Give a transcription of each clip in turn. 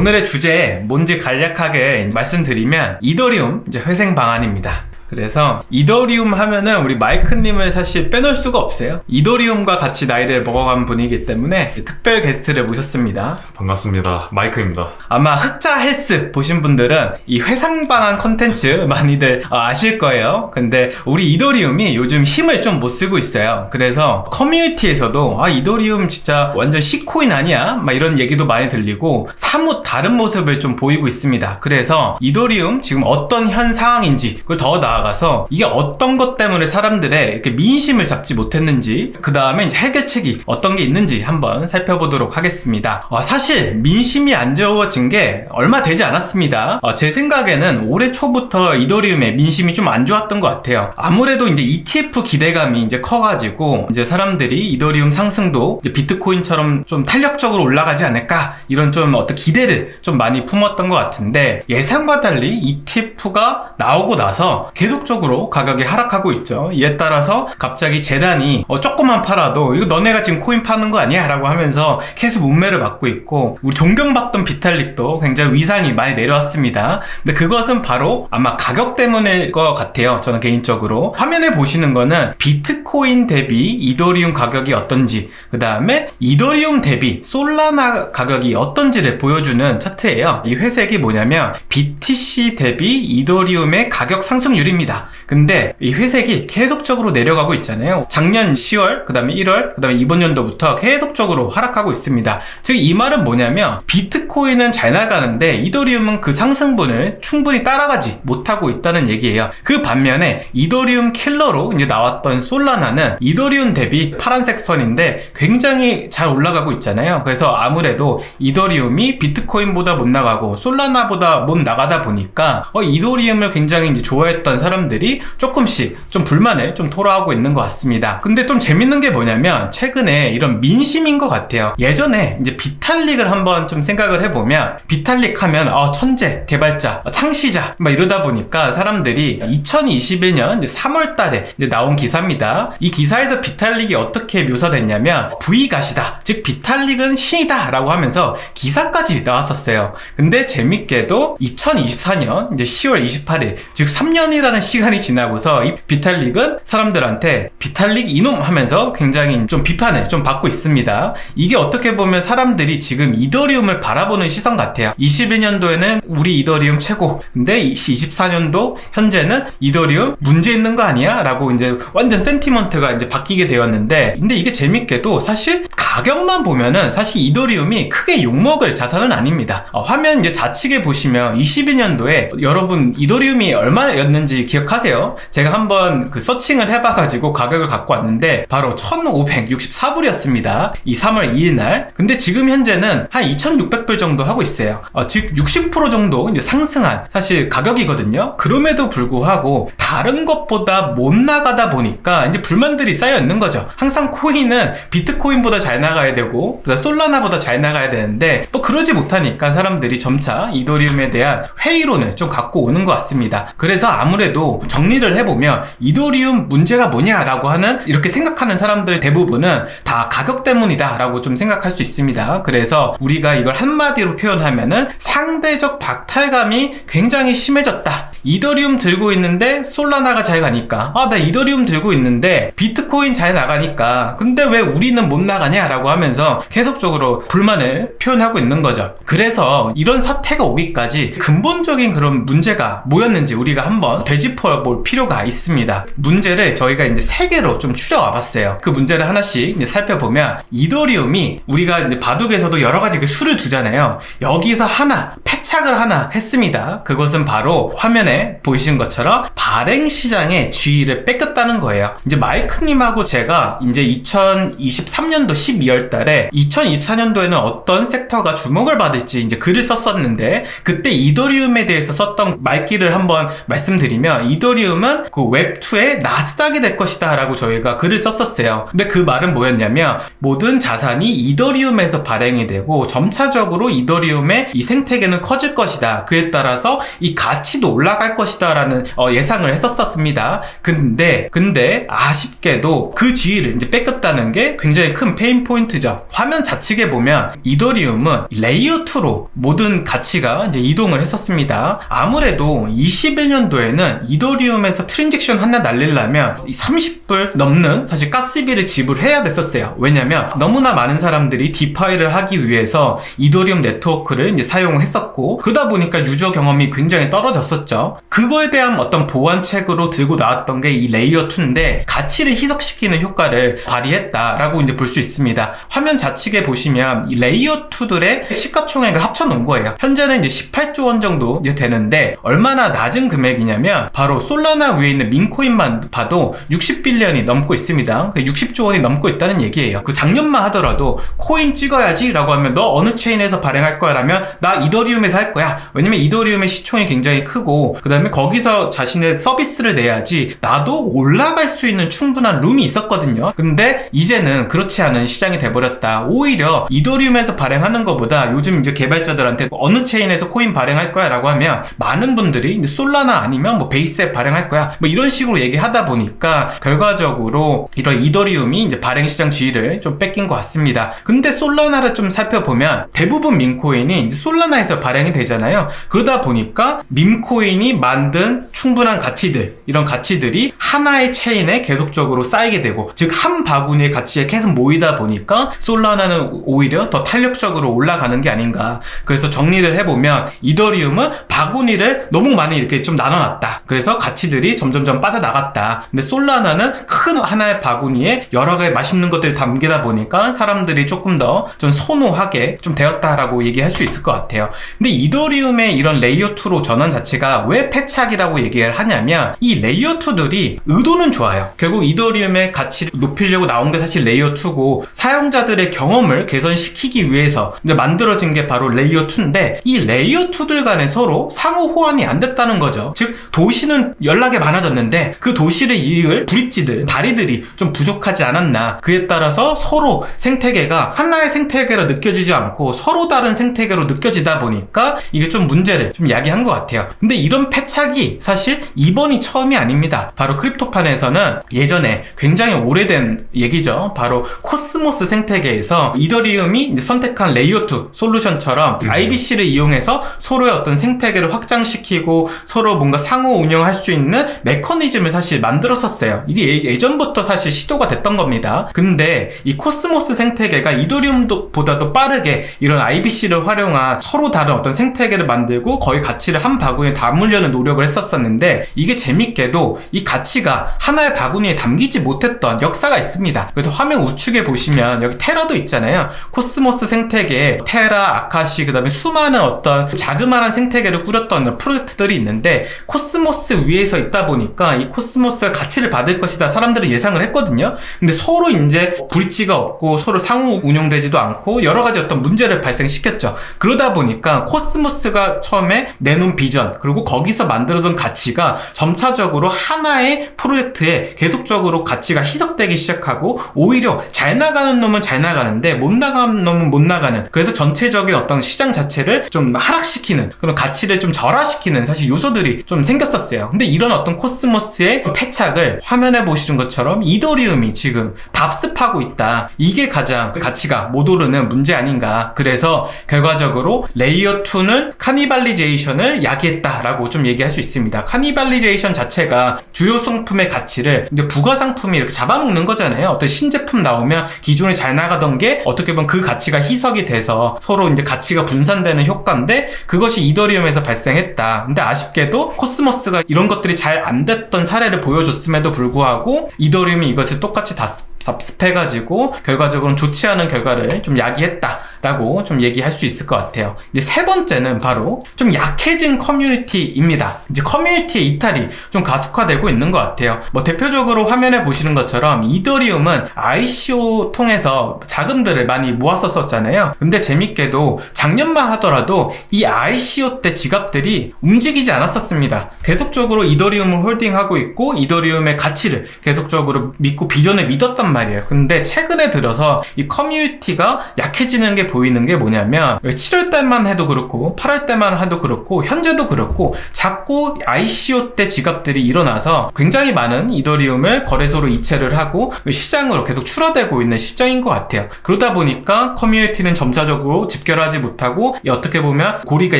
오늘의 주제 뭔지 간략하게 말씀드리면 이더리움 회생 방안입니다. 그래서 이더리움 하면은 우리 마이크님을 사실 빼놓을 수가 없어요. 이더리움과 같이 나이를 먹어간 분이기 때문에 특별 게스트를 모셨습니다. 반갑습니다. 마이크입니다. 아마 흑자 헬스 보신 분들은 이 회상 방안 컨텐츠 많이들 아실 거예요. 근데 우리 이더리움이 요즘 힘을 좀 못 쓰고 있어요. 그래서 커뮤니티에서도 이더리움 진짜 완전 C코인 아니야? 막 이런 얘기도 많이 들리고 사뭇 다른 모습을 좀 보이고 있습니다. 그래서 이더리움 지금 어떤 현 상황인지 그걸 더 나아가서 이게 어떤 것 때문에 사람들의 이렇게 민심을 잡지 못했는지, 그 다음에 이제 해결책이 어떤 게 있는지 한번 살펴보도록 하겠습니다. 사실 민심이 안 좋아진 게 얼마 되지 않았습니다. 제 생각에는 올해 초부터 이더리움의 민심이 좀 안 좋았던 것 같아요. 아무래도 이제 ETF 기대감이 이제 커가지고 이제 사람들이 이더리움 상승도 이제 비트코인처럼 좀 탄력적으로 올라가지 않을까, 이런 좀 어떤 기대를 좀 많이 품었던 것 같은데, 예상과 달리 ETF가 나오고 나서 계속적으로 가격이 하락하고 있죠. 이에 따라서 갑자기 재단이 조금만 팔아도 이거 너네가 지금 코인 파는 거 아니야? 라고 하면서 계속 문매를 받고 있고, 우리 존경받던 비탈릭도 굉장히 위상이 많이 내려왔습니다. 근데 그것은 바로 아마 가격 때문일 것 같아요. 저는 개인적으로. 화면에 보시는 거는 비트코인 대비 이더리움 가격이 어떤지, 그 다음에 이더리움 대비 솔라나 가격이 어떤지를 보여주는 차트예요. 이 회색이 뭐냐면 BTC 대비 이더리움의 가격 상승률입니다. 근데 이 회색이 계속적으로 내려가고 있잖아요. 작년 10월, 그 다음에 1월, 그 다음에 이번 연도부터 계속적으로 하락하고 있습니다. 즉 이 말은 뭐냐면 비트코인은 잘 나가는데 이더리움은 그 상승분을 충분히 따라가지 못하고 있다는 얘기예요. 그 반면에 이더리움 킬러로 이제 나왔던 솔라나는 이더리움 대비 파란색 선인데 굉장히 잘 올라가고 있잖아요. 그래서 아무래도 이더리움이 비트코인보다 못 나가고 솔라나보다 못 나가다 보니까 이더리움을 굉장히 이제 좋아했던 사람들이 조금씩 좀 불만을 좀 토로하고 있는 것 같습니다. 근데 좀 재밌는 게 뭐냐면 최근에 이런 민심인 것 같아요. 예전에 이제 비탈릭을 한번 좀 생각을 해보면, 비탈릭 하면 천재, 개발자, 창시자 막 이러다 보니까 사람들이 2021년 이제 3월 달에 이제 나온 기사입니다. 이 기사에서 비탈릭이 어떻게 묘사됐냐면 V갓이다, 즉 비탈릭은 신이다 라고 하면서 기사까지 나왔었어요. 근데 재밌게도 2024년 이제 10월 28일, 즉 3년이라는 시간이 지나고서 이 비탈릭은 사람들한테 비탈릭 이놈 하면서 굉장히 좀 비판을 좀 받고 있습니다. 이게 어떻게 보면 사람들이 지금 이더리움을 바라보는 시선 같아요. 21년도에는 우리 이더리움 최고, 근데 24년도 현재는 이더리움 문제 있는 거 아니야? 라고 이제 완전 센티먼트가 이제 바뀌게 되었는데, 근데 이게 재밌게도 사실 가격만 보면은 사실 이더리움이 크게 욕먹을 자산은 아닙니다. 화면 이제 좌측에 보시면 22년도에 여러분 이더리움이 얼마였는지 기억하세요? 제가 한번 그 서칭을 해봐가지고 가격을 갖고 왔는데 바로 1564불이었습니다. 이 3월 2일 날. 근데 지금 현재는 한 2600불 정도 하고 있어요. 즉 60% 정도 이제 상승한 사실 가격이거든요. 그럼에도 불구하고 다른 것보다 못 나가다 보니까 이제 불만들이 쌓여 있는 거죠. 항상 코인은 비트코인보다 잘 나가야 되고 솔라나보다 잘 나가야 되는데 그러지 못하니까 사람들이 점차 이더리움에 대한 회의론을 좀 갖고 오는 것 같습니다. 그래서 아무래도 정리를 해보면 이더리움 문제가 뭐냐라고 하는, 이렇게 생각하는 사람들 대부분은 다 가격 때문이다 라고 좀 생각할 수 있습니다. 그래서 우리가 이걸 한마디로 표현하면은 상대적 박탈감이 굉장히 심해졌다. 이더리움 들고 있는데 솔라나가 잘 가니까, 나 이더리움 들고 있는데 비트코인 잘 나가니까 근데 왜 우리는 못 나가냐 라고 하면서 계속적으로 불만을 표현하고 있는 거죠. 그래서 이런 사태가 오기까지 근본적인 그런 문제가 뭐였는지 우리가 한번 되짚어 볼 필요가 있습니다. 문제를 저희가 이제 3개로 좀 추려와 봤어요. 그 문제를 하나씩 이제 살펴보면, 이더리움이 우리가 이제 바둑에서도 여러 가지 그 수를 두잖아요. 여기서 하나 패착을 하나 했습니다. 그것은 바로 화면에 보이시는 것처럼 발행시장의 주의를 뺏겼다는 거예요. 이제 마이크님하고 제가 이제 2023년도 12월 달에 2024년도에는 어떤 섹터가 주목을 받을지 이제 글을 썼었는데, 그때 이더리움에 대해서 썼던 말귀를 한번 말씀드리면, 이더리움은 그 웹2의 나스닥이 될 것이다 라고 저희가 글을 썼었어요. 근데 그 말은 뭐였냐면, 모든 자산이 이더리움에서 발행이 되고 점차적으로 이더리움의 이 생태계는 커질 커질 것이다. 그에 따라서 이 가치도 올라갈 것이다 라는 예상을 했었습니다. 근데 아쉽게도 그 주의를 이제 뺏겼다는 게 굉장히 큰 페인 포인트죠. 화면 좌측에 보면 이더리움은 레이어 2로 모든 가치가 이제 이동을 했었습니다. 아무래도 21년도에는 이더리움에서 트랜잭션 하나 날리려면 30불 넘는 사실 가스비를 지불해야 됐었어요. 왜냐면 너무나 많은 사람들이 디파이를 하기 위해서 이더리움 네트워크를 이제 사용했었고, 그러다 보니까 유저 경험이 굉장히 떨어졌었죠. 그거에 대한 어떤 보완책으로 들고 나왔던 게 이 레이어 2인데 가치를 희석시키는 효과를 발휘했다라고 이제 볼 수 있습니다. 화면 좌측에 보시면 이 레이어 2들의 시가총액을 합쳐놓은 거예요. 현재는 이제 18조 원 정도 이제 되는데, 얼마나 낮은 금액이냐면 바로 솔라나 위에 있는 민코인만 봐도 60빌리언이 넘고 있습니다. 60조 원이 넘고 있다는 얘기예요. 그 작년만 하더라도 코인 찍어야지 라고 하면 너 어느 체인에서 발행할 거야 라면 나 이더리움에서 할 거야. 왜냐면 이더리움의 시총이 굉장히 크고 그 다음에 거기서 자신의 서비스를 내야지 나도 올라갈 수 있는 충분한 룸이 있었거든요. 근데 이제는 그렇지 않은 시장이 돼버렸다. 오히려 이더리움에서 발행하는 것보다 요즘 이제 개발자들한테 어느 체인에서 코인 발행할 거야 라고 하면 많은 분들이 이제 솔라나 아니면 뭐 베이스앱 발행할 거야 뭐 이런 식으로 얘기하다 보니까 결과적으로 이런 이더리움이 이제 발행 시장 지위를 좀 뺏긴 것 같습니다. 근데 솔라나를 좀 살펴보면 대부분 밈코인이 이제 솔라나에서 발행이 되잖아요. 그러다 보니까 밈코인이 만든 충분한 가치들, 이런 가치들이 하나의 체인에 계속적으로 쌓이게 되고, 즉 한 바구니의 가치에 계속 모이다 보니까 솔라나는 오히려 더 탄력적으로 올라가는 게 아닌가. 그래서 정리를 해보면 이더리움은 바구니를 너무 많이 이렇게 좀 나눠놨다. 그래서 가치들이 점점점 빠져나갔다. 근데 솔라나는 큰 하나의 바구니에 여러 가지 맛있는 것들이 담기다 보니까 사람들이 조금 더 좀 선호하게 좀 되었다라고 얘기할 수 있을 것 같아요. 근데 이더리움의 이런 레이어 2로 전환 자체가 왜 패착이라고 얘기를 하냐면, 이 레이어 2들이 의도는 좋아요. 결국 이더리움의 가치를 높이려고 나온 게 사실 레이어 2고, 사용자들의 경험을 개선시키기 위해서 이제 만들어진 게 바로 레이어 2인데, 이 레이어 2들 간에 서로 상호 호환이 안 됐다는 거죠. 즉 도시는 연락이 많아졌는데 그 도시를 이을 브릿지들, 다리들이 좀 부족하지 않았나. 그에 따라서 서로 생태계가 하나의 생태계로 느껴지지 않고 서로 다른 생태계로 느껴지다 보니까 이게 좀 문제를 좀 야기한 것 같아요. 근데 이런 패착이 사실 이번이 처음이 아닙니다. 바로 크립토판에서는 예전에 굉장히 오래된 얘기죠. 바로 코스모스 생태계에서 이더리움이 이제 선택한 레이어 2 솔루션처럼 IBC를 이용해서 서로의 어떤 생태계를 확장시키고 서로 뭔가 상호 운영할 수 있는 메커니즘을 사실 만들었었어요. 이게 예전부터 사실 시도가 됐던 겁니다. 근데 이 코스모스 생태계가 이더리움보다도 빠르게 이런 IBC를 활용한 서로 다른 어떤 생태계를 만들고 거의 가치를 한 바구니에 담으려는 노력을 했었었는데, 이게 재밌게도 이 가치가 하나의 바구니에 담기지 못했던 역사가 있습니다. 그래서 화면 우측에 보시면 여기 테라도 있잖아요. 코스모스 생태계에 테라, 아카시, 그 다음에 수많은 어떤 자그마한 생태계를 꾸렸던 프로젝트들이 있는데, 코스모스 위에서 있다 보니까 이 코스모스가 가치를 받을 것이다 사람들은 예상을 했거든요. 근데 서로 이제 브릿지가 없고 서로 상호 운영되지도 않고 여러 가지 어떤 문제를 발생시켰죠. 그러다 보니까 코스모스가 처음에 내놓은 비전, 그리고 거기서 만들어둔 가치가 점차적으로 하나의 프로젝트에 계속적으로 가치가 희석되기 시작하고, 오히려 잘 나가는 놈은 잘 나가는데 못 나가는 놈은 못 나가는, 그래서 전체적인 어떤 시장 자체를 좀 하락시키는, 그런 가치를 좀 절하시키는 사실 요소들이 좀 생겼었어요. 근데 이런 어떤 코스모스의 패착을 화면에 보시는 것처럼 이더리움이 지금 답습하고 있다. 이게 가장 가치가 못 오르는 문제 아닌가. 그래서 결과적으로 레이어 2는 카니발리제이션을 야기했다라고 좀 얘기할 수 있습니다. 카니발리제이션 자체가 주요 상품의 가치를 이제 부가 상품이 이렇게 잡아먹는 거잖아요. 어떤 신제품 나오면 기존에 잘 나가던 게 어떻게 보면 그 가치가 희석이 돼서 서로 이제 가치가 분산되는 효과인데, 그것이 이더리움에서 발생했다. 근데 아쉽게도 코스모스가 이런 것들이 잘 안 됐던 사례를 보여줬음에도 불구하고 이더리움이 이것을 똑같이 답습해가지고 결과적으로는 좋지 않은 결과를 좀 야기했다라고 좀 얘기할 수 있을 것 같아요. 이제 세 번째는 바로 좀 약해진 커뮤니티입니다. 이제 커뮤니티의 이탈이 좀 가속화되고 있는 것 같아요. 뭐 대표적으로 화면에 보시는 것처럼 이더리움은 ICO 통해서 자금들을 많이 모았었잖아요. 근데 재밌게도 작년만 하더라도 이 ICO 때 지갑들이 움직이지 않았었습니다. 계속적으로 이더리움을 홀딩하고 있고 이더리움의 가치를 계속적으로 믿고 비전을 믿었단 말이에요. 근데 최근에 들어서 이 커뮤니티가 약해지는 게 보이는 게 뭐냐면 7월달만 해도 그렇고 그렇고 8월 때만 해도 그렇고 현재도 그렇고 자꾸 ICO 때 지갑들이 일어나서 굉장히 많은 이더리움을 거래소로 이체를 하고 시장으로 계속 추락되고 있는 시장인 것 같아요. 그러다 보니까 커뮤니티는 점차적으로 집결하지 못하고 어떻게 보면 고리가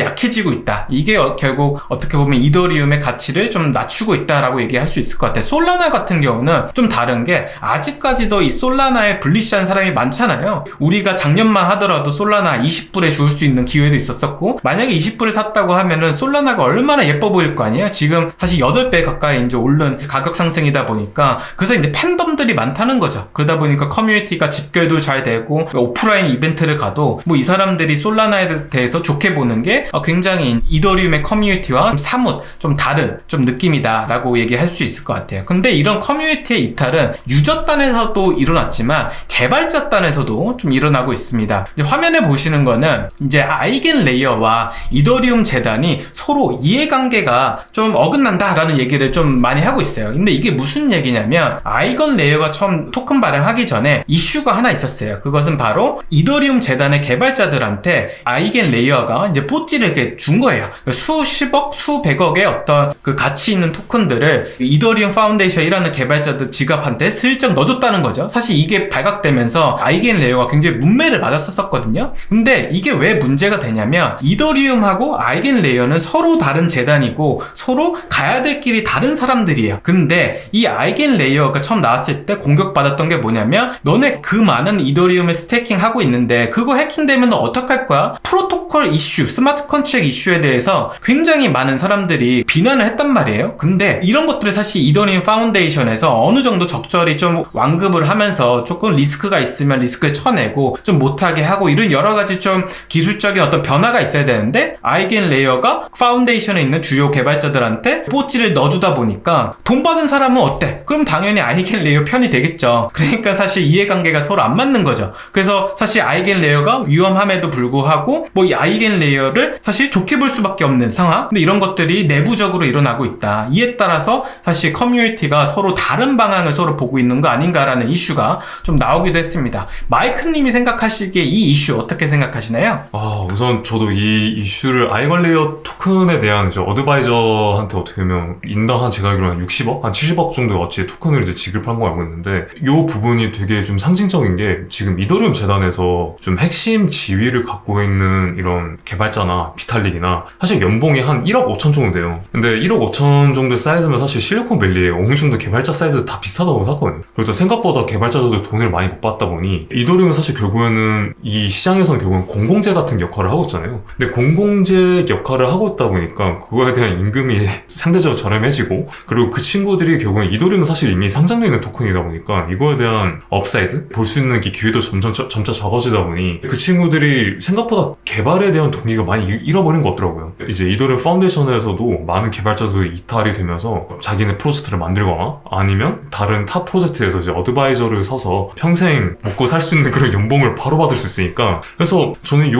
약해지고 있다. 이게 결국 어떻게 보면 이더리움의 가치를 좀 낮추고 있다라고 얘기할 수 있을 것 같아요. 솔라나 같은 경우는 좀 다른 게 아직까지도 이 솔라나에 블리시한 사람이 많잖아요. 우리가 작년만 하더라도 솔라나 20불에 줄 수 있는 기회도 있었었고, 만약에 20불에 샀다고 하면은 솔라나가 얼마나 예뻐 보일 거 아니에요? 지금 사실 8배 가까이 이제 오른 가격 상승이다 보니까, 그래서 이제 팬덤들이 많다는 거죠. 그러다 보니까 커뮤니티가 집결도 잘 되고, 오프라인 이벤트를 가도 뭐 이 사람들이 솔라나에 대해서 좋게 보는 게 굉장히 이더리움의 커뮤니티와 사뭇 좀 다른 좀 느낌이다 라고 얘기할 수 있을 것 같아요. 근데 이런 커뮤니티의 이탈은 유저단에서도 일어났지만 개발자단에서도 좀 일어나고 있습니다. 이제 화면에 보시는 거는 이제 아이겐 레이어와 이더리움 재단이 서로 이해관계가 좀 어긋난다라는 얘기를 좀 많이 하고 있어요. 근데 이게 무슨 얘기냐면, 아이건 레이어가 처음 토큰 발행하기 전에 이슈가 하나 있었어요. 그것은 바로 이더리움 재단의 개발자들한테 아이겐 레이어가 이제 뽀찌를 이렇게 준 거예요. 수십억, 수백억의 어떤 그 가치 있는 토큰들을 이더리움 파운데이션이라는 개발자들 지갑한테 슬쩍 넣어줬다는 거죠. 사실 이게 발각되면서 아이겐 레이어가 굉장히 문매를 맞았었거든요. 근데 이게 왜 문제가 되냐면, 이더리움하고 아이겐 레이어는 서로 다른 재단이고 서로 가야 될 길이 다른 사람들이에요. 근데 이 아이겐 레이어가 처음 나왔을 때 공격받았던 게 뭐냐면, 너네 그 많은 이더리움에 스테이킹 하고 있는데 그거 해킹되면 너 어떡할 거야? 프로토콜 이슈, 스마트 컨트랙 이슈에 대해서 굉장히 많은 사람들이 비난을 했단 말이에요. 근데 이런 것들을 사실 이더리움 파운데이션에서 어느 정도 적절히 좀 완급을 하면서 조금 리스크가 있으면 리스크를 쳐내고 좀 못하게 하고, 이런 여러 가지 좀 기술적인 어떤 변화가 있어야 되는데, 아이겐 레이어가 파운데이션에 있는 주요 개발자들한테 뽀찌를 넣어주다 보니까 돈 받은 사람은 어때? 그럼 당연히 아이겐 레이어 편이 되겠죠. 그러니까 사실 이해관계가 서로 안 맞는 거죠. 그래서 사실 아이겐 레이어가 위험함에도 불구하고 뭐 이 아이겐 레이어를 사실 좋게 볼 수밖에 없는 상황. 근데 이런 것들이 내부적으로 일어나고 있다. 이에 따라서 사실 커뮤니티가 서로 다른 방향을 서로 보고 있는 거 아닌가라는 이슈가 좀 나오기도 했습니다. 마이크님이 생각하시기에 이 이슈 어떻게 생각하시나요? 우선 저도 이 이슈를 아이건 레이어 토큰에 대한 이제 어드바이저한테 어떻게 보면 인당 한 제가 알기로는 한 60억? 한 70억 정도의 어치 토큰을 이제 지급한 거 알고 있는데, 이 부분이 되게 좀 상징적인 게, 지금 이더리움 재단에서 좀 핵심 지위를 갖고 있는 이런 개발자나 비탈릭이나 사실 연봉이 한 1억 5천 정도 돼요. 근데 1억 5천 정도의 사이즈면 사실 실리콘밸리에 어느 정도 개발자 사이즈 다 비슷하다고 생각하거든요. 그래서 생각보다 개발자들도 돈을 많이 못 받다 보니 이더리움은 사실 결국에는 이 시장에서는 결국은 공공재 같은 역할을 하고 있잖아요. 근데 공공재 역할을 하고 있다 보니까 그거에 대한 임금이 상대적으로 저렴해지고, 그리고 그 친구들이 결국은 이더리움은 사실 이미 상장되어 있는 토큰이다 보니까 이거에 대한 업사이드? 볼 수 있는 기회도 점차 적어지다 보니 그 친구들이 생각보다 개발에 대한 동기가 많이 잃어버린 것 같더라고요. 이제 이더리움 파운데이션에서도 많은 개발자들이 이탈이 되면서 자기네 프로젝트를 만들거나 아니면 다른 타 프로젝트에서 이제 어드바이저를 서서 평생 먹고 살 수 있는 그런 연봉을 바로 받을 수 있으니까, 그래서 저는 이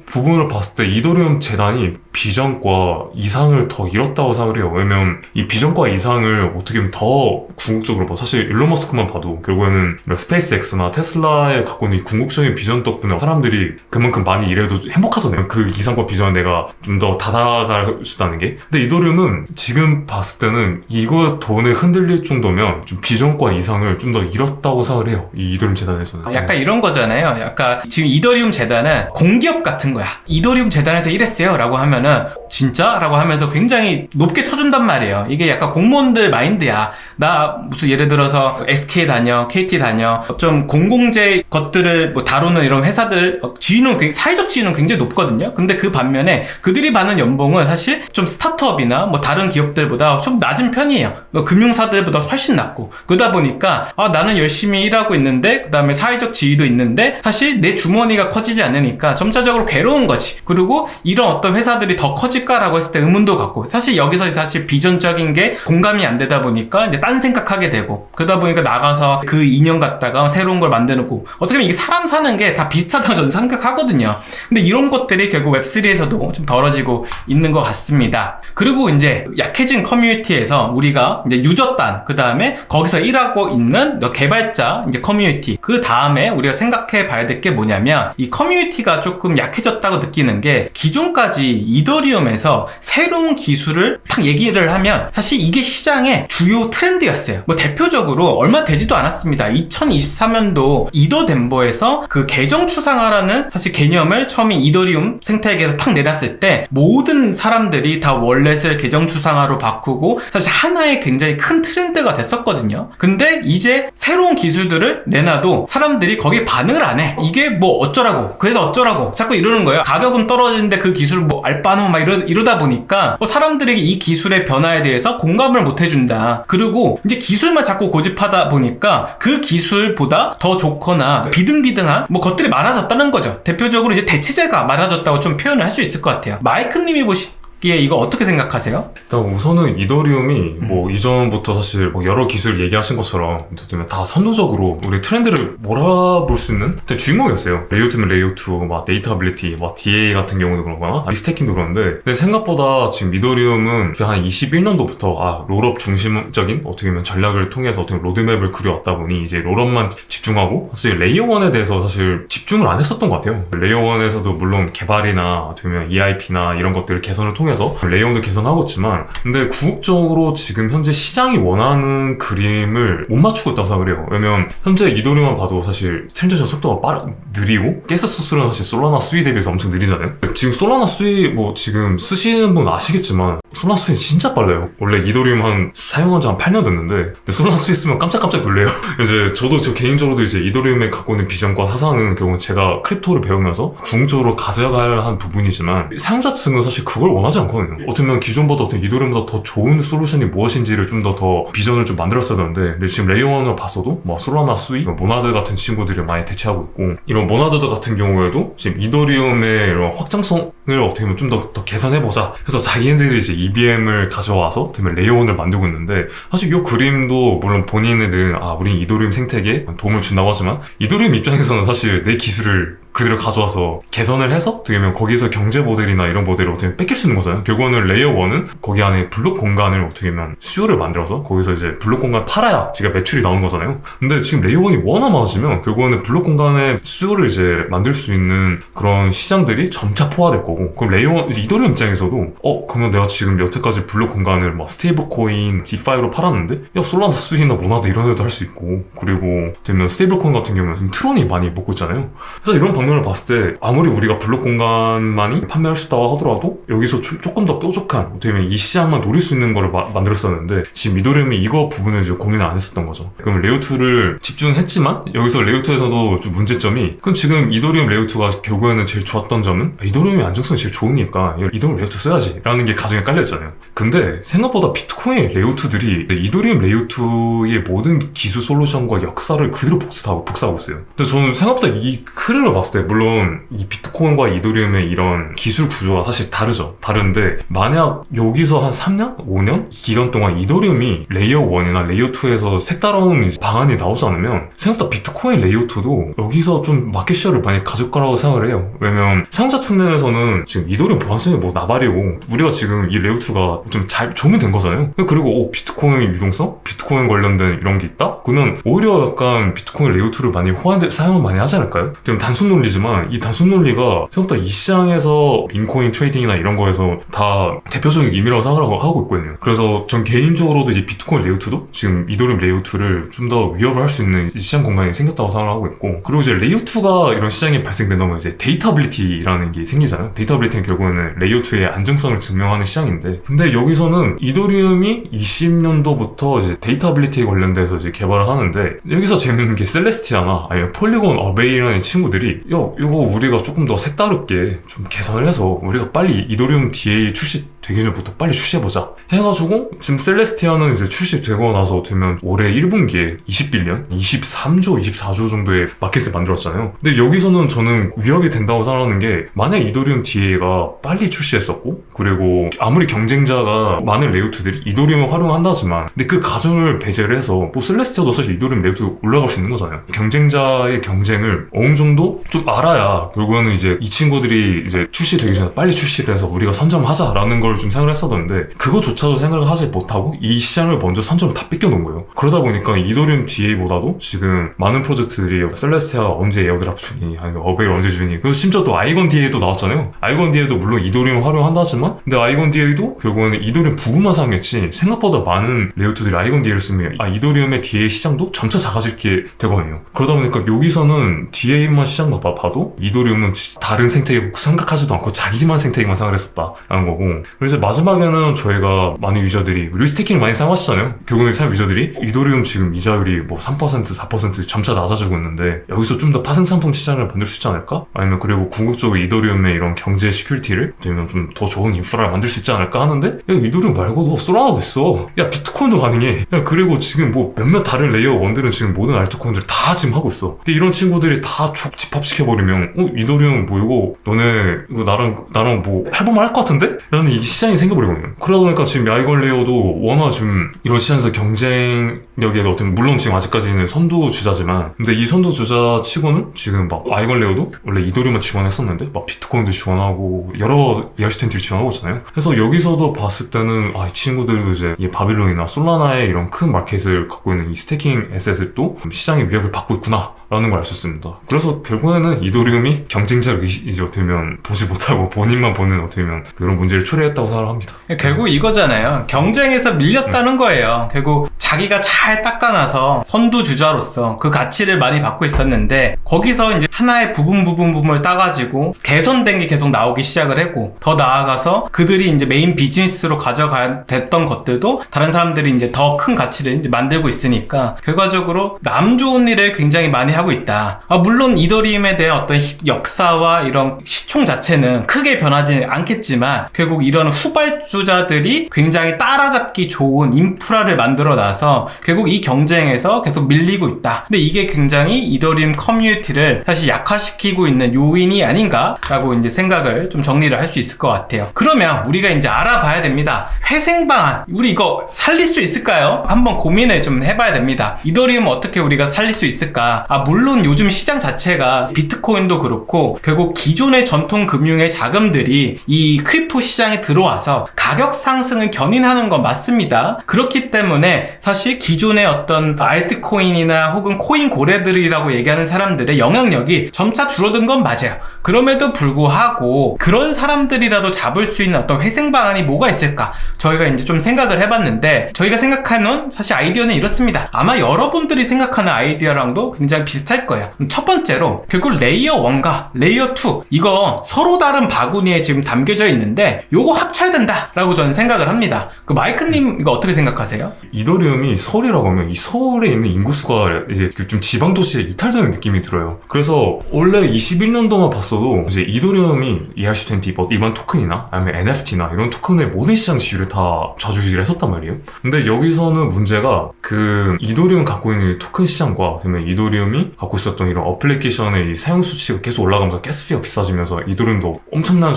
부분을 봤을 때 이더리움 재단이 비전과 이상을 더 잃었다고 생각을 해요. 왜냐면 이 비전과 이상을 어떻게 보면 더 궁극적으로 봐. 사실 일론 머스크만 봐도 결국에는 스페이스X나 테슬라에 갖고 있는 이 궁극적인 비전 덕분에 사람들이 그만큼 많이 일해도 행복하잖아요. 그 이상과 비전을 내가 좀 더 다가갈 수 있다는 게. 근데 이더리움은 지금 봤을 때는 이거 돈에 흔들릴 정도면 좀 비전과 이상을 좀 더 잃었다고 생각을 해요. 이 이더리움 재단에서는. 약간 이런 거잖아요. 약간 지금 이더리움 재단은 공기업 같은 거야. 이더리움 재단에서 일했어요 라고 하면은 진짜? 라고 하면서 굉장히 높게 쳐준단 말이에요. 이게 약간 공무원들 마인드야. 나 무슨 예를 들어서 SK 다녀, KT 다녀, 좀 공공재 것들을 뭐 다루는 이런 회사들 지위는 사회적 지위는 굉장히 높거든요. 근데 그 반면에 그들이 받는 연봉은 사실 좀 스타트업이나 뭐 다른 기업들보다 좀 낮은 편이에요. 금융사들보다 훨씬 낮고, 그러다 보니까 나는 열심히 일하고 있는데 그 다음에 사회적 지위도 있는데 사실 내 주머니가 커지지 않으니까 점차적으로 괴로운 거지. 그리고 이런 어떤 회사들이 더 커질까라고 했을 때 의문도 갖고, 사실 여기서 사실 비전적인 게 공감이 안 되다 보니까 이제 딴 생각하게 되고, 그러다 보니까 나가서 그 인연 갖다가 새로운 걸 만드는 거, 어떻게 보면 이게 사람 사는 게 다 비슷하다고 저는 생각하거든요. 근데 이런 것들이 결국 웹3에서도 좀 벌어지고 있는 것 같습니다. 그리고 이제 약해진 커뮤니티에서 우리가 이제 유저단, 그 다음에 거기서 일하고 있는 개발자 이제 커뮤니티, 그 다음에 우리가 생각해 봐야 될 게 뭐냐면, 이 커뮤니티가 조금 약해졌다고 느끼는 되는 게 기존까지 이더리움에서 새로운 기술을 딱 얘기를 하면 사실 이게 시장의 주요 트렌드였어요. 뭐 대표적으로 얼마 되지도 않았습니다. 2023년도 이더덴버에서 그 계정 추상화라는 사실 개념을 처음에 이더리움 생태계에서 탁 내놨을 때 모든 사람들이 다 월렛을 계정 추상화로 바꾸고 사실 하나의 굉장히 큰 트렌드가 됐었거든요. 근데 이제 새로운 기술들을 내놔도 사람들이 거기에 반응을 안 해. 이게 뭐 어쩌라고, 그래서 어쩌라고 자꾸 이러는 거예요. 가격은 떨어지는데 그 기술 뭐 알바노 막 이러다 보니까 사람들에게 이 기술의 변화에 대해서 공감을 못 해준다. 그리고 이제 기술만 자꾸 고집하다 보니까 그 기술보다 더 좋거나 비등비등한 뭐 것들이 많아졌다는 거죠. 대표적으로 이제 대체제가 많아졌다고 좀 표현을 할 수 있을 것 같아요. 마이크님이 보시기에 이거 어떻게 생각하세요? 일단 우선은 이더리움이 뭐 이전부터 사실 뭐 여러 기술 얘기하신 것처럼 다 선두적으로 우리 트렌드를 몰아볼 수 있는 주인공이었어요. 레이아웃이면 레이아웃, 막 데이터빌리티, 막 DA 같은 경우도 그러거나 리스태킹도 그런데, 근데 생각보다 지금 이더리움은 한 21년도부터 롤업 중심적인 어떻게 보면 전략을 통해서 어떻게 로드맵을 그려왔다 보니 이제 롤업만 집중하고 사실 레이어1에 대해서 사실 집중을 안 했었던 것 같아요. 레이어1에서도 물론 개발이나 어떻게 보면 EIP나 이런 것들을 개선을 통해서 레이어도 개선하고 있지만, 근데 궁극적으로 지금 현재 시장이 원하는 그림을 못 맞추고 있다고 생각을 해요. 왜냐면 현재 이더리움만 봐도 사실 트랜지션 속도가 느리고 가스 수술은 사실 솔라나 수위 대비해서 엄청 느리잖아요. 지금 솔라나 수위 뭐 지금 쓰시는 분 아시겠지만 솔라나 수위 진짜 빨라요. 원래 이더리움 사용한 지 한 8년 됐는데 근데 솔라나 수위 쓰면 깜짝깜짝 놀래요. 이제 저도 저 개인적으로도 이제 이더리움에 갖고 있는 비전과 사상은 결국은 제가 크립토를 배우면서 궁극적으로 가져갈 한 부분이지만 사용자층은 사실 그걸 원하지 않거든요. 어떻게 보면 기존보다 어떻게 이더리움보다 더 좋은 솔루션이 무엇인지를 좀 더 비전을 좀 만들었어야 되는데, 근데 지금 레이어1을 봤어도 뭐 솔라나 수위, 모나드 같은 친구들이 많이 대체하고 있고, 이런 모나드들 같은 경우에도 지금 이더리움의 이런 확장성을 어떻게 보면 좀 더 개선해보자 해서 자기네들이 이제 EVM을 가져와서 어떻게 보면 레이어1을 만들고 있는데, 사실 이 그림도 물론 본인들은 우린 이더리움 생태계에 도움을 준다고 하지만 이더리움 입장에서는 사실 내 기술을 그대로 가져와서 개선을 해서 어떻게 보면 거기서 경제 모델이나 이런 모델을 어떻게 보면 뺏길 수 있는 거잖아요. 결국은 레이어 1은 거기 안에 블록 공간을 어떻게 보면 수요를 만들어서 거기서 이제 블록 공간 팔아야 지가 매출이 나오는 거잖아요. 근데 지금 레이어 1이 워낙 많아지면 결국은 블록 공간의 수요를 이제 만들 수 있는 그런 시장들이 점차 포화될 거고, 그럼 레이어 1 이더리움 입장에서도 그러면 내가 지금 여태까지 블록 공간을 막 스테이블 코인, 디파이로 팔았는데 솔라나 수익이나 모나드 이런 데도 할 수 있고, 그리고 되면 스테이블 코인 같은 경우는 지금 트론이 많이 먹고 있잖아요. 그래서 이런 방면을 봤을 때 아무리 우리가 블록 공간만이 판매할 수 있다고 하더라도 여기서 조금 더 뾰족한 어떻게 보면 이 시장만 노릴 수 있는 거를 만들었었는데, 지금 이더리움이 이거 부분을 이제 고민을 안 했었던 거죠. 그럼 레이어2를 집중했지만 여기서 레이어2에서도 좀 문제점이, 그럼 지금 이더리움 레이어2가 결국에는 제일 좋았던 점은 이더리움의 안정성이 제일 좋으니까 이더리움 레이어2 써야지 라는 게 가정에 깔려있잖아요. 근데 생각보다 비트코인 레이어2들이 이더리움 레이어2의 모든 기술 솔루션과 역사를 그대로 복사하고 있어요. 근데 저는 생각보다 이 흐름을 봤을 때 물론 이 비트코인과 이더리움의 이런 기술 구조가 사실 다른데, 만약 여기서 한 3년? 5년? 기간 동안 이더리움이 레이어 1이나 레이어 2에서 색다른 방안이 나오지 않으면 생각보다 비트코인 레이어 2도 여기서 좀 마켓쉐어를 많이 가질 거라고 생각을 해요. 왜냐면 사용자 측면에서는 지금 이더리움 보안성이 뭐 나발이고 우리가 지금 이 레이어 2가 좀 잘 조면 된 거잖아요. 그리고 비트코인 유동성? 비트코인 관련된 이런 게 있다? 그는 오히려 약간 비트코인 레이어 2를 많이 사용을 많이 하지 않을까요? 단순 논리지만 이 단순 논리가 생각보다 이 시장에서 인코인 트레이딩이나 이런 거에서 다 대표적인 의미라고 생각하고 있거든요. 그래서 전 개인적으로도 이제 비트코인 레이어2도 지금 이더리움 레이어2를 좀 더 위협을 할 수 있는 시장 공간이 생겼다고 생각하고 있고, 그리고 이제 레이어2가 이런 시장이 발생된다면 이제 데이터빌리티라는 게 생기잖아요. 데이터빌리티는 결국에는 레이어2의 안정성을 증명하는 시장인데, 근데 여기서는 이더리움이 20년도부터 이제 데이터빌리티에 관련돼서 이제 개발을 하는데, 여기서 재밌는 게 셀레스티아나 아니면 폴리곤 어베이라는 친구들이 이거 우리가 조금 더 색다르게 좀 개선을 해서 우리가 빨리 이더리움 DA 출시 되기 전부터 빨리 출시해보자 해가지고, 지금 셀레스티아는 이제 출시되고 나서 되면 올해 1분기에 21년 23조 24조 정도의 마켓을 만들었잖아요. 근데 여기서는 저는 위협이 된다고 생각하는 게, 만약 이더리움 DA가 빨리 출시했었고, 그리고 아무리 경쟁자가 많은 레이어2들이 이더리움을 활용한다지만 근데 그 가정을 배제를 해서 뭐 셀레스티아도 사실 이더리움 레이어2 올라갈 수 있는 거잖아요. 경쟁자의 경쟁을 어느 정도 좀 알아야 결국에는 이제 이 친구들이 이제 출시되기 전에 빨리 출시를 해서 우리가 선점하자라는 걸 레이어를 좀 생각을 했었는데 그거조차도 생각을 하지 못하고 이 시장을 먼저 선점을 다 뺏겨놓은 거예요. 그러다 보니까 이더리움 DA보다도 지금 많은 프로젝트들이 셀레스티아 언제 에어드랍 중이 아니면 어베일 언제 중이 그리고 심지어 또 아이건 DA도 나왔잖아요. 아이건 DA도 물론 이더리움 활용한다 하지만 근데 아이건 DA도 결국에는 이더리움 부분만 사용했지 생각보다 많은 레이어트들이 아이건 DA를 쓰면 이더리움의 DA 시장도 점차 작아지게 되거든요. 그러다 보니까 여기서는 DA만 시장만 봐도 이더리움은 다른 생태계 생각하지도 않고 자기만 생태계만 생각을 했었다라는 거고 그래서 마지막에는 저희가 많은 유저들이 리스테이킹을 많이 사용하시잖아요. 결국에 사용 유저들이 이더리움 지금 이자율이 뭐 3% 4% 점차 낮아지고 있는데 여기서 좀 더 파생상품 시장을 만들 수 있지 않을까? 아니면 그리고 궁극적으로 이더리움의 이런 경제 시큐리티를 되면 좀 더 좋은 인프라를 만들 수 있지 않을까 하는데 야 이더리움 말고도 솔라나도 있어. 야 비트코인도 가능해. 야 그리고 지금 뭐 몇몇 다른 레이어 원들은 지금 모든 알트코인들 다 지금 하고 있어. 근데 이런 친구들이 다 쭉 집합시켜버리면 이더리움 뭐 이거 너네 이거 나랑 뭐 해보면 할 것 같은데? 라는 이 시장이 생겨버리거든요. 그러다 보니까 지금 아이건 레이어도 워낙 좀 이런 시장에서 경쟁력에 어떤 물론 지금 아직까지는 선두 주자지만 근데 이 선두 주자 치고는 지금 막 아이건 레이어도 원래 이더리움만 지원했었는데 막 비트코인도 지원하고 여러 ERC20를 지원하고 있잖아요. 그래서 여기서도 봤을 때는 이 친구들도 이제 이 바빌론이나 솔라나의 이런 큰 마켓을 갖고 있는 이 스테이킹 에셋을 또 시장의 위협을 받고 있구나 라는 걸 알 수 있습니다. 그래서 결국에는 이더리움이 경쟁자를 이제 어떻게 보면 보지 못하고 본인만 보는 어떻게 보면 그런 문제를 초래했다고 생각합니다. 결국 이거잖아요. 경쟁에서 밀렸다는 거예요. 결국 자기가 잘 닦아놔서 선두주자로서 그 가치를 많이 받고 있었는데 거기서 이제 하나의 부분을 따가지고 개선된 게 계속 나오기 시작을 했고 더 나아가서 그들이 이제 메인 비즈니스로 가져가 됐던 것들도 다른 사람들이 이제 더 큰 가치를 이제 만들고 있으니까 결과적으로 남 좋은 일을 굉장히 많이 하고 있다. 물론 이더리움에 대한 어떤 역사와 이런 시총 자체는 크게 변하지 않겠지만 결국 이런 후발주자들이 굉장히 따라잡기 좋은 인프라를 만들어 놔서 결국 이 경쟁에서 계속 밀리고 있다. 근데 이게 굉장히 이더리움 커뮤니티를 사실 약화시키고 있는 요인이 아닌가라고 이제 생각을 좀 정리를 할 수 있을 것 같아요. 그러면 우리가 이제 알아봐야 됩니다. 회생 방안 우리 이거 살릴 수 있을까요? 한번 고민을 좀 해봐야 됩니다. 이더리움 어떻게 우리가 살릴 수 있을까? 물론 요즘 시장 자체가 비트코인도 그렇고 결국 기존의 전통 금융의 자금들이 이 크립토 시장에 들어와서 가격 상승을 견인하는 건 맞습니다. 그렇기 때문에 사실 기존의 어떤 알트코인이나 혹은 코인 고래들이라고 얘기하는 사람들의 영향력이 점차 줄어든 건 맞아요. 그럼에도 불구하고 그런 사람들이라도 잡을 수 있는 어떤 회생 방안이 뭐가 있을까? 저희가 이제 좀 생각을 해봤는데 저희가 생각하는 사실 아이디어는 이렇습니다. 아마 여러분들이 생각하는 아이디어랑도 굉장히 비슷할 거예요. 첫 번째로 결국 레이어 1과 레이어 2 이거 서로 다른 바구니에 지금 담겨져 있는데 요거 합쳐야 된다라고 저는 생각을 합니다. 그 마이크님 이거 어떻게 생각하세요? 이더리움이 서울이라고 하면 이 서울에 있는 인구수가 이제 좀 지방 도시에 이탈되는 느낌이 들어요. 그래서 원래 21년도만 봤어도 이제 이더리움이 ERC20 뭐 일반 토큰이나 아니면 NFT나 이런 토큰의 모든 시장 지위를 다 좌지우지를 했었단 말이에요. 근데 여기서는 문제가 그 이더리움 갖고 있는 토큰 시장과 그다음에 이더리움이 갖고 있었던 이런 어플리케이션의 이 사용 수치가 계속 올라가면서 가스피가 비싸지면서 이더리움도 엄청난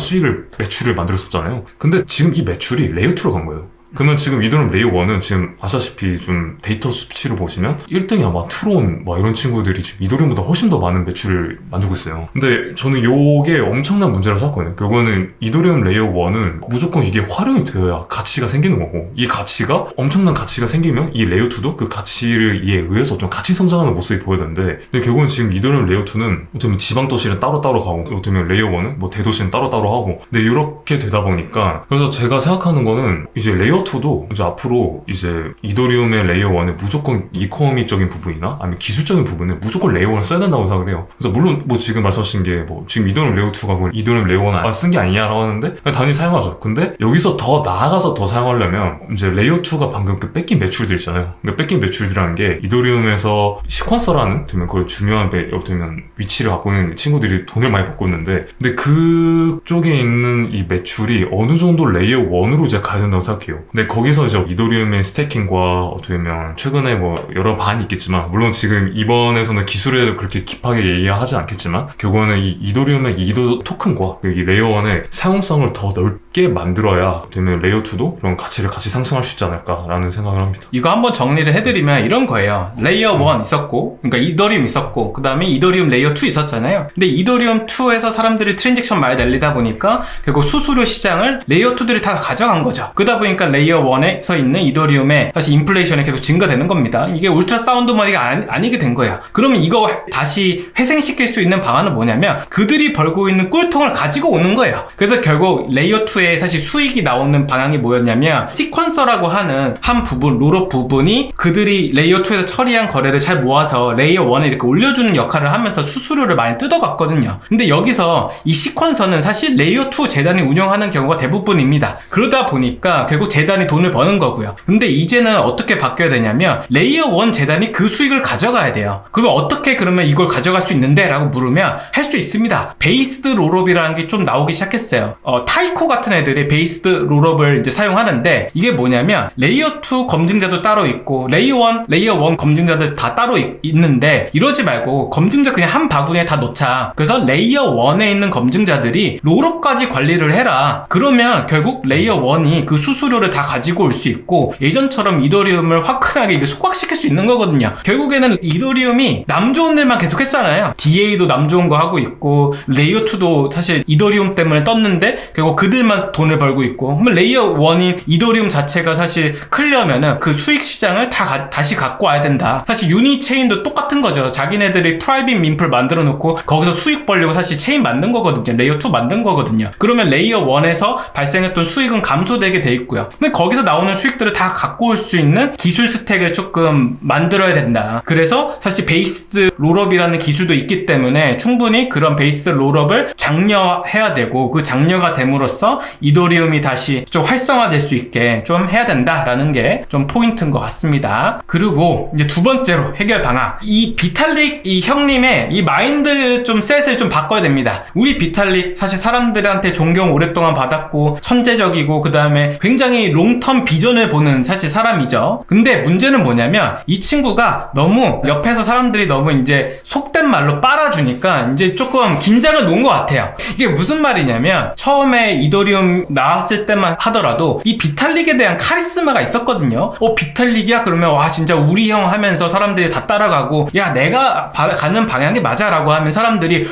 매출을 만들었었잖아요. 근데 지금 이 매출이 레이어 2로 간 거예요. 그러면 지금 이더리움 레이어 1은 지금 아시다시피 좀 데이터 수치로 보시면 1등이 아마 트론 막 이런 친구들이 지금 이더리움보다 훨씬 더 많은 매출을 만들고 있어요. 근데 저는 요게 엄청난 문제라고 생각하거든요. 결국에는 이더리움 레이어 1은 무조건 이게 활용이 되어야 가치가 생기는 거고 이 가치가 엄청난 가치가 생기면 이 레이어 2도 그 가치를 이에 의해서 좀 같이 성장하는 모습이 보여야 되는데 근데 결국은 지금 이더리움 레이어 2는 어떻게 보면 지방 도시는 따로따로 가고 어떻게 보면 레이어 1은 뭐 대도시는 따로따로 하고 근데 이렇게 되다 보니까 그래서 제가 생각하는 거는 이제 레이어 2도 이제 앞으로 이제 이더리움의 레이어 1에 무조건 이코노미적인 부분이나 아니면 기술적인 부분은 무조건 레이어 1을 써야 된다고 생각을 해요. 그래서 물론 뭐 지금 말씀하신 게 뭐 지금 이더리움 레이어 2가 이더리움 레이어 1을 쓴 게 아니냐라고 하는데 당연히 사용하죠. 근데 여기서 더 나아가서 더 사용하려면 이제 레이어 2가 방금 그 뺏긴 매출들 있잖아요. 그러니까 뺏긴 매출이라는 게 이더리움에서 시퀀서라는 되면 그런 중요한 되면 위치를 갖고 있는 친구들이 돈을 많이 받고 있는데 근데 그쪽에 있는 이 매출이 어느 정도 레이어 1으로 이제 가야 된다고 생각해요. 근데 거기서 이제 이더리움의 스태킹과 어떻게 보면 최근에 뭐 여러 반이 있겠지만, 물론 지금 이번에서는 기술에 그렇게 깊하게 얘기하지 않겠지만, 결국에는 이 이더리움의 이더 토큰과 이 레이어 1의 사용성을 더 넓게 만들어야 되면 레이어 2도 그런 가치를 같이 상승할 수 있지 않을까라는 생각을 합니다. 이거 한번 정리를 해드리면 이런 거예요. 레이어 1 있었고, 그러니까 이더리움 있었고, 그 다음에 이더리움 레이어 2 있었잖아요. 근데 이더리움 2에서 사람들이 트랜잭션 많이 날리다 보니까 결국 수수료 시장을 레이어 2들이 다 가져간 거죠. 그러다 보니까 레이어 1에서 있는 이더리움의 사실 인플레이션이 계속 증가되는 겁니다. 이게 울트라 사운드 머니가 아니게 된 거예요. 그러면 이거 다시 회생시킬 수 있는 방안은 뭐냐면 그들이 벌고 있는 꿀통을 가지고 오는 거예요. 그래서 결국 레이어 2에 사실 수익이 나오는 방향이 뭐였냐면 시퀀서라고 하는 한 부분, 롤업 부분이 그들이 레이어 2에서 처리한 거래를 잘 모아서 레이어 1에 이렇게 올려주는 역할을 하면서 수수료를 많이 뜯어갔거든요. 근데 여기서 이 시퀀서는 사실 레이어 2 재단이 운영하는 경우가 대부분입니다. 그러다 보니까 결국 재단이 돈을 버는 거고요. 근데 이제는 어떻게 바뀌어야 되냐면 레이어 1 재단이 그 수익을 가져가야 돼요. 그러면 어떻게 그러면 이걸 가져갈 수 있는데? 라고 물으면 할 수 있습니다. 베이스드 롤업이라는 게 좀 나오기 시작했어요. 타이코 같은 애들이 베이스드 롤업을 이제 사용하는데 이게 뭐냐면 레이어 2 검증자도 따로 있고 레이어 1 검증자들 다 따로 있는데 이러지 말고 검증자 그냥 한 바구니에 다 넣자. 그래서 레이어 1에 있는 검증자들이 롤업까지 관리를 해라. 그러면 결국 레이어 1이 그 수수료를 다 가지고 올 수 있고 예전처럼 이더리움을 화끈하게 이게 소각시킬 수 있는 거거든요. 결국에는 이더리움이 남 좋은 일만 계속 했잖아요. DA도 남 좋은 거 하고 있고 레이어 2도 사실 이더리움 때문에 떴는데 결국 그들만 돈을 벌고 있고 그러면 레이어 1인 이더리움 자체가 사실 크려면은 그 수익 시장을 다시 갖고 와야 된다. 사실 유니체인도 똑같은 거죠. 자기네들이 프라이빗 민플 만들어 놓고 거기서 수익 벌려고 사실 체인 만든 거거든요. 레이어 2 만든 거거든요. 그러면 레이어 1에서 발생했던 수익은 감소되게 돼 있고요. 근데 거기서 나오는 수익들을 다 갖고 올 수 있는 기술 스택을 조금 만들어야 된다. 그래서 사실 베이스드 롤업이라는 기술도 있기 때문에 충분히 그런 베이스드 롤업을 장려해야 되고 그 장려가 됨으로써 이더리움이 다시 좀 활성화될 수 있게 좀 해야 된다라는 게 좀 포인트인 것 같습니다. 그리고 이제 두 번째로 해결 방안, 이 비탈릭 이 형님의 이 마인드 좀 셋을 좀 바꿔야 됩니다. 우리 비탈릭 사실 사람들한테 존경 오랫동안 받았고 천재적이고 그 다음에 굉장히 롱텀 비전을 보는 사실 사람이죠. 근데 문제는 뭐냐면 이 친구가 너무 옆에서 사람들이 너무 이제 속된 말로 빨아주니까 이제 조금 긴장을 놓은 것 같아요. 이게 무슨 말이냐면 처음에 이더리움 나왔을 때만 하더라도 이 비탈릭에 대한 카리스마가 있었거든요. 비탈릭이야? 그러면 와 진짜 우리 형 하면서 사람들이 다 따라가고 야 내가 가는 방향이 맞아 라고 하면 사람들이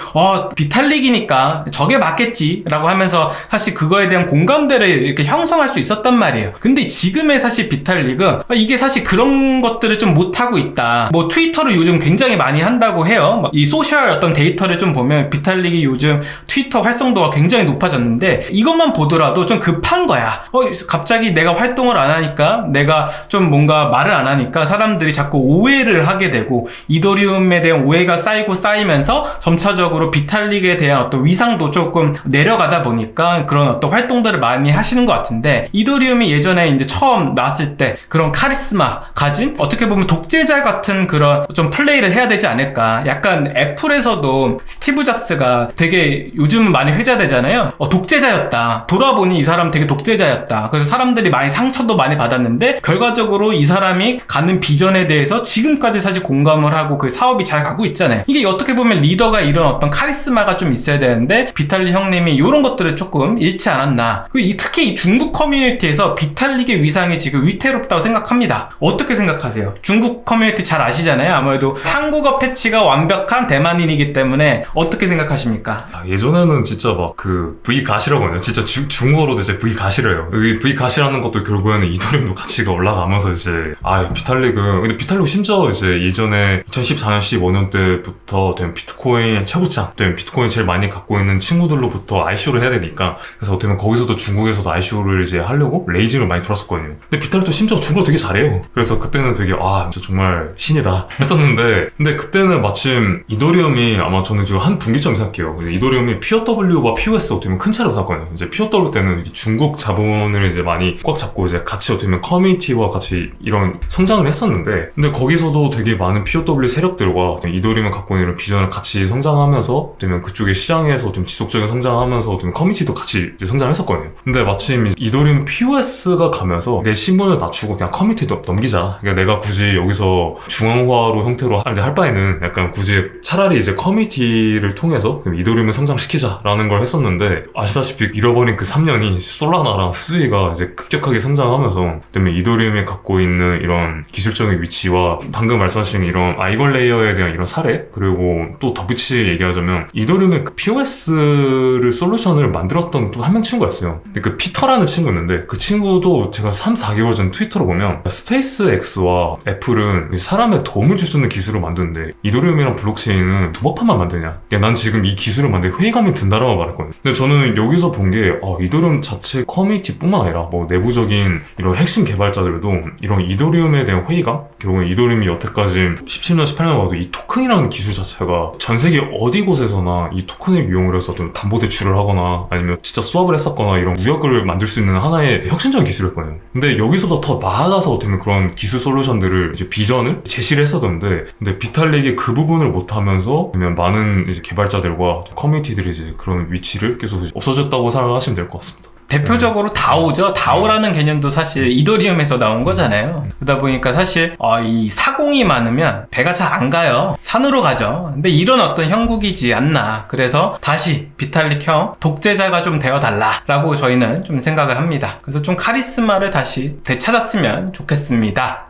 비탈릭이니까 저게 맞겠지 라고 하면서 사실 그거에 대한 공감대를 이렇게 형성할 수 있었단 말이에요. 근데 지금의 사실 비탈릭은 이게 사실 그런 것들을 좀 못하고 있다. 뭐 트위터를 요즘 굉장히 많이 한다고 해요. 이 소셜 어떤 데이터를 좀 보면 비탈릭이 요즘 트위터 활성도가 굉장히 높아졌는데 이것만 보더라도 좀 급한 거야. 갑자기 내가 활동을 안 하니까 내가 좀 뭔가 말을 안 하니까 사람들이 자꾸 오해를 하게 되고 이더리움에 대한 오해가 쌓이면서 점차적으로 비탈릭에 대한 어떤 위상도 조금 내려가다 보니까 그런 어떤 활동들을 많이 하시는 것 같은데 이더리움이 예전에 이제 처음 나왔을 때 그런 카리스마 가진 어떻게 보면 독재자 같은 그런 좀 플레이를 해야 되지 않을까. 약간 애플에서도 스티브 잡스가 되게 요즘은 많이 회자되잖아요. 독재자였다. 돌아보니 이 사람 되게 독재자였다. 그래서 사람들이 많이 상처도 많이 받았는데 결과적으로 이 사람이 가는 비전에 대해서 지금까지 사실 공감을 하고 그 사업이 잘 가고 있잖아요. 이게 어떻게 보면 리더가 이런 어떤 카리스마가 좀 있어야 되는데 비탈릭 형님이 이런 것들을 조금 잃지 않았나. 특히 이 중국 커뮤니티에서 비탈릭의 위상이 지금 위태롭다고 생각합니다. 어떻게 생각하세요? 중국 커뮤니티 잘 아시잖아요. 아무래도 한국어 패치가 완벽한 대만인이기 때문에 어떻게 생각하십니까? 예전에는 진짜 막 그 V 가시라고 하네요. 진짜 중국어로도 이제 V 가시래요. 이 V 가시라는 것도 결국에는 이더리움도 가치가 올라가면서 이제 비탈릭은 근데 비탈릭 심지어 이제 예전에 2014년 15년 때부터 된 비트코인 최고장 된 비트코인 제일 많이 갖고 있는 친구들로부터 ICO를 해야 되니까 그래서 어떻게 보면 거기서도 중국에서도 ICO를 이제 하려고 레이징을 많이 돌았었거든요. 근데 비탈릭도 심지어 중국어 되게 잘해요. 그래서 그때는 되게 진짜 정말 신이다 했었는데 근데 그때는 마침 이더리움이 아마 저는 지금 한 분기점 생각해요. 이더리움이 POW와 POS 어떻게 보면 큰 차이라고 생각하거든요. 이제 POW 때는 중국 자본을 이제 많이 꽉 잡고 이제 같이 어떻게 보면 커뮤니티와 같이 이런 성장을 했었는데 근데 거기서도 되게 많은 POW 세력들과 이더리움을 갖고 있는 이런 비전을 같이 성장하면서 어떻게 보면 그쪽의 시장에서 어떻게 보면 지속적인 성장하면서 어떻게 보면 커뮤니티도 같이 이제 성장을 했었거든요. 근데 마침 이더리움 POS POS가 가면서 내 신분을 낮추고 그냥 커뮤니티 넘기자. 그러니까 내가 굳이 여기서 중앙화로 형태로 할 바에는 약간 굳이 차라리 이제 커뮤니티를 통해서 이더리움을 성장시키자라는 걸 했었는데, 아시다시피 잃어버린 그 3년이 솔라나랑 수위가 이제 급격하게 성장하면서, 그다음에 이더리움이 갖고 있는 이런 기술적인 위치와 방금 말씀하신 이런 아이걸 레이어에 대한 이런 사례, 그리고 또 덧붙이 얘기하자면 이더리움의 그 POS를 솔루션을 만들었던 또 한 명 친구가 있어요. 근데 그 피터라는 친구였는데, 그 친구도 제가 3-4개월 전 트위터로 보면 스페이스X와 애플은 사람의 도움을 줄 수 있는 기술을 만드는데 이더리움이랑 블록체인은 도박판만 만드냐, 야, 난 지금 이 기술을 만드는 회의감이 든다라고 말했거든요. 근데 저는 여기서 본 게 이더리움 자체 커뮤니티뿐만 아니라 뭐 내부적인 이런 핵심 개발자들도 이런 이더리움에 대한 회의감, 결국은 이더리움이 여태까지 17년 18년 와도 이 토큰이라는 기술 자체가 전 세계 어디 곳에서나 이 토큰을 이용을 해서 좀 담보대출을 하거나 아니면 진짜 수합을 했었거나 이런 무역을 만들 수 있는 하나의 혁신적인 기술이었거든요. 근데 여기서도 더 나아가서 어떻게 보면 그런 기술 솔루션들을 이제 비전을 제시를 했었는데, 근데 비탈릭이 그 부분을 못하면서 그러면 많은 이제 개발자들과 커뮤니티들이 이제 그런 위치를 계속 없어졌다고 생각하시면 될 것 같습니다. 대표적으로 다오죠. 다오라는 개념도 사실 이더리움에서 나온 거잖아요. 그러다 보니까 사실 이 사공이 많으면 배가 잘 안 가요. 산으로 가죠. 근데 이런 어떤 형국이지 않나. 그래서 다시 비탈릭형 독재자가 좀 되어달라라고 저희는 좀 생각을 합니다. 그래서 좀 카리스마를 다시 되찾았으면 좋겠습니다.